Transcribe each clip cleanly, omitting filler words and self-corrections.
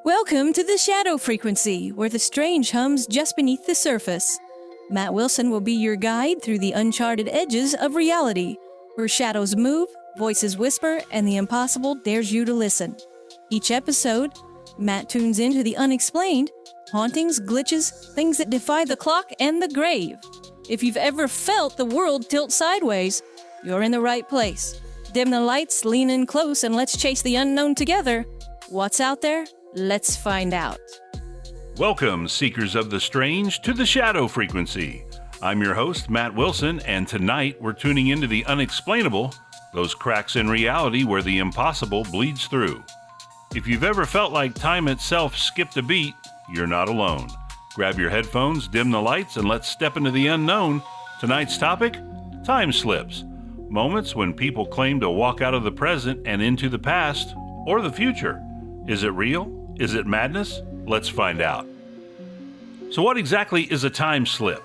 Welcome to the shadow frequency, where the strange hums just beneath the surface. Matt Wilson will be your guide through the uncharted edges of reality, where shadows move, voices whisper, and the impossible dares you to listen. Each episode, Matt tunes into the unexplained, hauntings, glitches, things that defy the clock and the grave. If you've ever felt the world tilt sideways, you're in the right place. Dim the lights, lean in close, and let's chase the unknown together. What's out there? Let's find out. Welcome, seekers of the strange, to the shadow frequency. I'm your host, Matt Wilson, and tonight we're tuning into the unexplainable, those cracks in reality where the impossible bleeds through. If you've ever felt like time itself skipped a beat, you're not alone. Grab your headphones, dim the lights, and let's step into the unknown. Tonight's topic, time slips. Moments when people claim to walk out of the present and into the past or the future. Is it real? Is it madness? Let's find out. So what exactly is a time slip?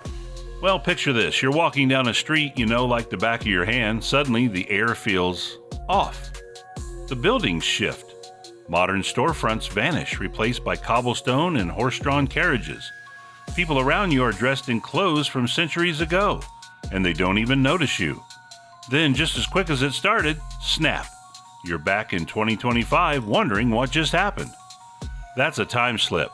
Well, picture this. You're walking down a street you know like the back of your hand. Suddenly, the air feels off. The buildings shift. Modern storefronts vanish, replaced by cobblestone and horse-drawn carriages. People around you are dressed in clothes from centuries ago, and they don't even notice you. Then, just as quick as it started, snap. You're back in 2025 wondering what just happened. That's a time slip.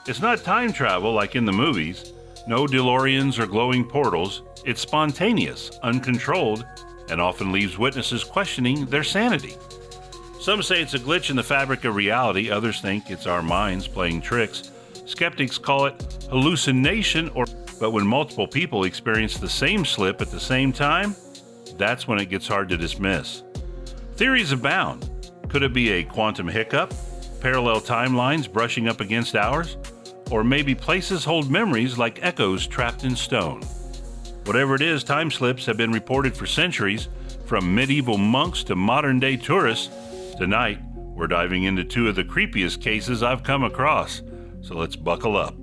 It's not time travel like in the movies. No DeLoreans or glowing portals. It's spontaneous, uncontrolled, and often leaves witnesses questioning their sanity. Some say it's a glitch in the fabric of reality. Others think it's our minds playing tricks. Skeptics call it hallucination, but when multiple people experience the same slip at the same time, that's when it gets hard to dismiss. Theories abound. Could it be a quantum hiccup? Parallel timelines brushing up against ours? Or maybe places hold memories like echoes trapped in stone? Whatever it is, time slips have been reported for centuries, from medieval monks to modern-day tourists. Tonight, we're diving into two of the creepiest cases I've come across, so let's buckle up.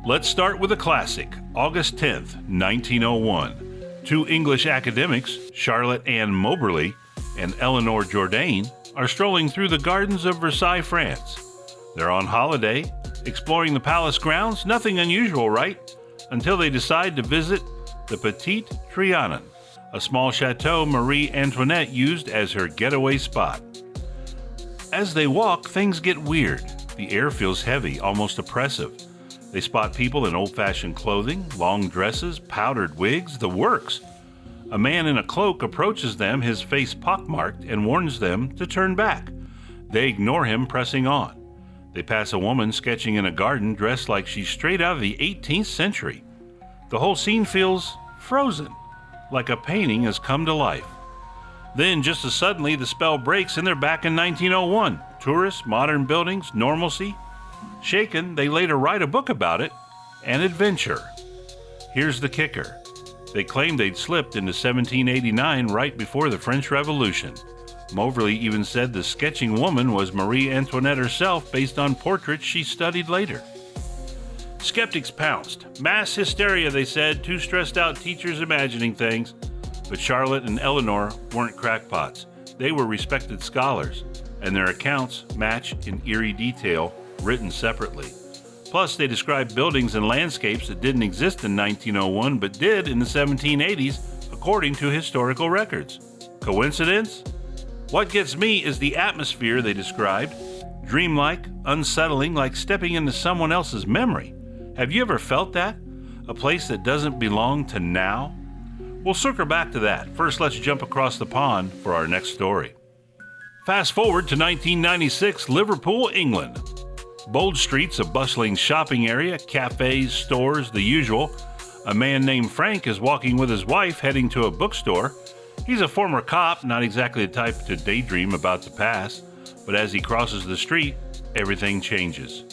Let's start with a classic, August 10th, 1901. Two English academics, charlottemoberly and eleanorjourdain, are strolling through the gardens of Versailles, France. They're on holiday, exploring the palace grounds, nothing unusual, right? Until they decide to visit the Petit Trianon, a small chateau Marie Antoinette used as her getaway spot. As they walk, things get weird. The air feels heavy, almost oppressive. They spot people in old-fashioned clothing, long dresses, powdered wigs, the works. A man in a cloak approaches them, his face pockmarked, and warns them to turn back. They ignore him, pressing on. They pass a woman sketching in a garden dressed like she's straight out of the 18th century. The whole scene feels frozen, like a painting has come to life. Then, just as suddenly, the spell breaks and they're back in 1901. Tourists, modern buildings, normalcy. Shaken, they later write a book about it, an adventure. Here's the kicker. They claimed they'd slipped into 1789 right before the French Revolution. Moberly even said the sketching woman was Marie Antoinette herself based on portraits she studied later. Skeptics pounced. Mass hysteria, they said, two stressed out teachers imagining things. But Charlotte and Eleanor weren't crackpots. They were respected scholars, and their accounts match in eerie detail, written separately. Plus, they described buildings and landscapes that didn't exist in 1901 but did in the 1780s, according to historical records. Coincidence? What gets me is the atmosphere they described. Dreamlike, unsettling, like stepping into someone else's memory. Have you ever felt that? A place that doesn't belong to now? We'll circle back to that. First, let's jump across the pond for our next story. Fast forward to 1996, Liverpool, England. Bold streets, a bustling shopping area, cafes, stores, the usual. A man named Frank is walking with his wife heading to a bookstore. He's a former cop, not exactly the type to daydream about the past, but as he crosses the street, everything changes.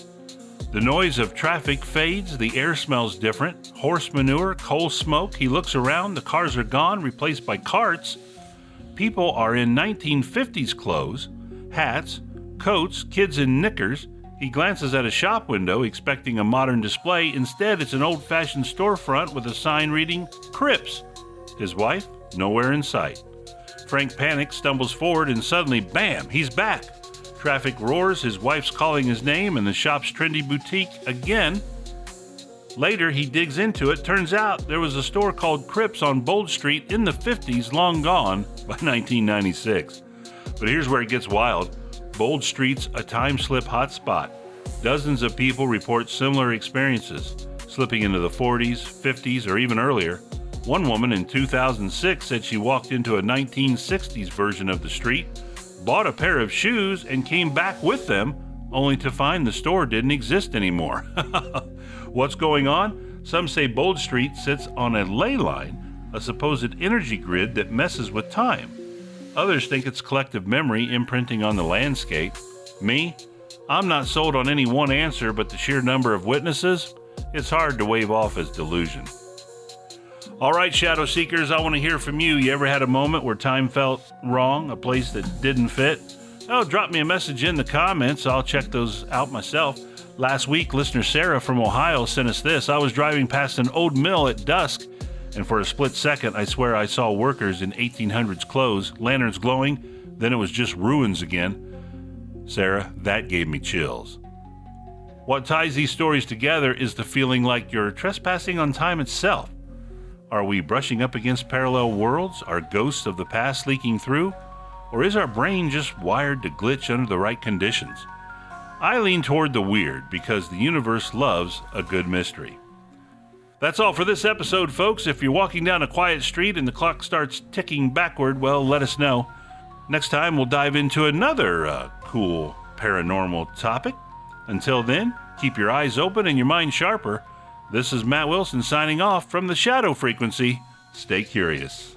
The noise of traffic fades, the air smells different, horse manure, coal smoke. He looks around, the cars are gone, replaced by carts. People are in 1950s clothes, hats, coats, kids in knickers. He glances at a shop window, expecting a modern display. Instead, it's an old-fashioned storefront with a sign reading, Crips. His wife, nowhere in sight. Frank panics, stumbles forward, and suddenly, bam, he's back. Traffic roars, his wife's calling his name in the shop's trendy boutique again. Later, he digs into it. Turns out there was a store called Cripps on Bold Street in the 50s, long gone by 1996. But here's where it gets wild. Bold Street's a time slip hotspot. Dozens of people report similar experiences, slipping into the 40s, 50s, or even earlier. One woman in 2006 said she walked into a 1960s version of the street, bought a pair of shoes, and came back with them, only to find the store didn't exist anymore. What's going on? Some say Bold Street sits on a ley line, a supposed energy grid that messes with time. Others think it's collective memory imprinting on the landscape. Me? I'm not sold on any one answer, but the sheer number of witnesses, it's hard to wave off as delusion. All right, Shadow Seekers, I want to hear from you. You ever had a moment where time felt wrong, a place that didn't fit? Oh, drop me a message in the comments. I'll check those out myself. Last week, listener Sarah from Ohio sent us this. I was driving past an old mill at dusk, and for a split second, I swear I saw workers in 1800s clothes, lanterns glowing, then it was just ruins again. Sarah, that gave me chills. What ties these stories together is the feeling like you're trespassing on time itself. Are we brushing up against parallel worlds? Are ghosts of the past leaking through? Or is our brain just wired to glitch under the right conditions? I lean toward the weird because the universe loves a good mystery. That's all for this episode, folks. If you're walking down a quiet street and the clock starts ticking backward, well, let us know. Next time, we'll dive into another cool paranormal topic. Until then, keep your eyes open and your mind sharper. This is Matt Wilson signing off from the Shadow Frequency. Stay curious.